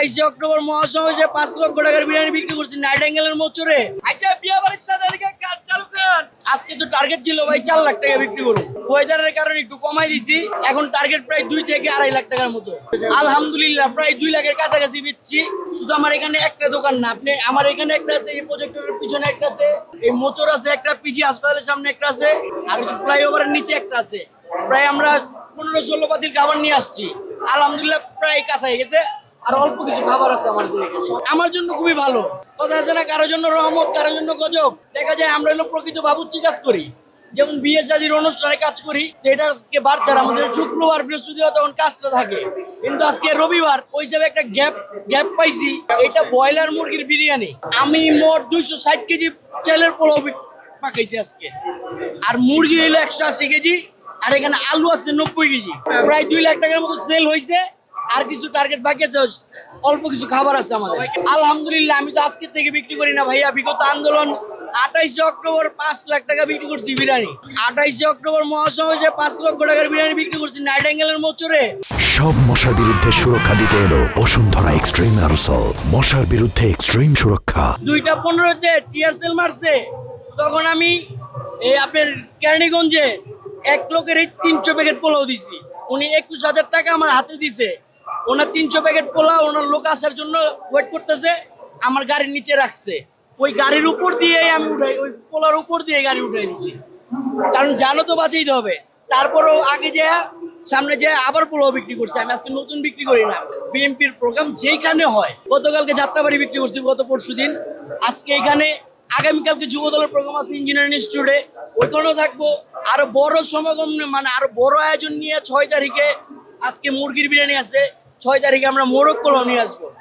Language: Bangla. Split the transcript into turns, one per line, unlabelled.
28 অক্টোবর মহাসমাবেশে 5 লক্ষ টাকার বিরিয়ানি বিক্রি করছি নাইট অ্যাঙ্গেলের মোচরে। আচ্ছা বিয়ে বাড়ির সাথে এদিকে কাজ চালু করেন। আজকে তো টার্গেট ছিল ভাই 4 লাখ টাকা বিক্রি করুন, ওয়েদারের কারণে একটু কমাই দিছি। এখন টার্গেট প্রায় 2 থেকে 2.5 লাখ টাকার মতো। আলহামদুলিল্লাহ প্রায় 2 লাখের কাছাকাছি বেচছি। শুধু আমার এখানে একটা দোকান না, আপনি আমার এখানে একটা আছে, এই প্রজেক্টরের পিছনে একটা আছে, এই মোচর আছে একটা, পিজি হাসপাতালের সামনে একটা আছে, আর ফ্লাইওভারের নিচে একটা আছে। প্রায় আমরা 15-16 পাতিল খাবার নিয়ে আসছি। আলহামদুলিল্লাহ প্রায় কাছে হয়ে গেছে, আর অল্প কিছু খাবার আছে আমাদের এখানে। আমার জন্য খুবই ভালো। কথা আছে না, কারোর জন্য রহমত, কারোর জন্য গজব। দেখা যায় আমরা হলো প্রকৃত বাবুর্চি কাজ করি, যেমন বিয়ে শাদীর অনুষ্ঠানে কাজ করি। তো এটা আজকে বাচ্চারা আমাদের শুক্রবার বৃহস্পতিবার তখন কাজটা থাকে, কিন্তু আজকে রবিবার, ওই হিসাবে একটা গ্যাপ পাইছি। এটা ব্রয়লার মুরগির বিরিয়ানি। আমি মোট 260 কেজি চালের পোলাও পাকাইছি আজকে, আর মুরগি হলো 180 কেজি, আর এখানে আলু আছে 90 কেজি। প্রায় 2 লাখ টাকার মতো সেল হয়েছে, আর কিছু টার্গেট বাকি আছে, অল্প কিছু খাবার আছে আমাদের। আলহামদুলিল্লাহ আমি তো আজকে থেকে বিক্রি করি না ভাইয়া, বিগত আন্দোলন 28 অক্টোবর 5 লাখ টাকা বিক্রি করছি বিরিয়ানি। 28 অক্টোবর মহাসমাবেশে 5 লক্ষ টাকার বিরিয়ানি বিক্রি করছি নাইট অ্যাঙ্গেলের মোচরে।
সব মশার বিরুদ্ধে সুরক্ষা দিতে এলো বসুন্ধরা এক্সট্রিম অ্যারোসল। মশার বিরুদ্ধে এক্সট্রিম সুরক্ষা।
2টা 15-তে টিয়ার সেল মারছে, তখন আমি এই আপনার কেরানীগঞ্জে 1 লোকের 300 প্যাকেট পোলাও দিছি। উনি 21,000 টাকা আমার হাতে দিছে। ওনার 300 প্যাকেট পোলাও ওনার লোক আসার জন্য ওয়েট করতেছে, আমার গাড়ির নিচে রাখছে। ওই গাড়ির উপর দিয়ে আমি উঠাই, ওই পোলার উপর দিয়ে গাড়ি উঠাই দিছি, কারণ জানো তো বাঁচাইতে হবে। তারপরও আগে যে সামনে যে আবার পোলাও বিক্রি করছে। আমি আজকে নতুন বিক্রি করি না, বিএমপির প্রোগ্রাম যেখানে হয়। গতকালকে যাত্রাবাড়ি বিক্রি করছি, গত পরশুদিন। আজকে এখানে, আগামীকালকে যুবদলের প্রোগ্রাম আছে ইঞ্জিনিয়ারিং ইনস্টিটিউটে, ওইখানেও থাকবো। আরো বড় সমাগম, মানে আরো বড় আয়োজন নিয়ে 6 তারিখে আজকে মুরগির বিরিয়ানি আছে, 6 তারিখে আমরা মোরগ পোলাও নিয়ে আসবো।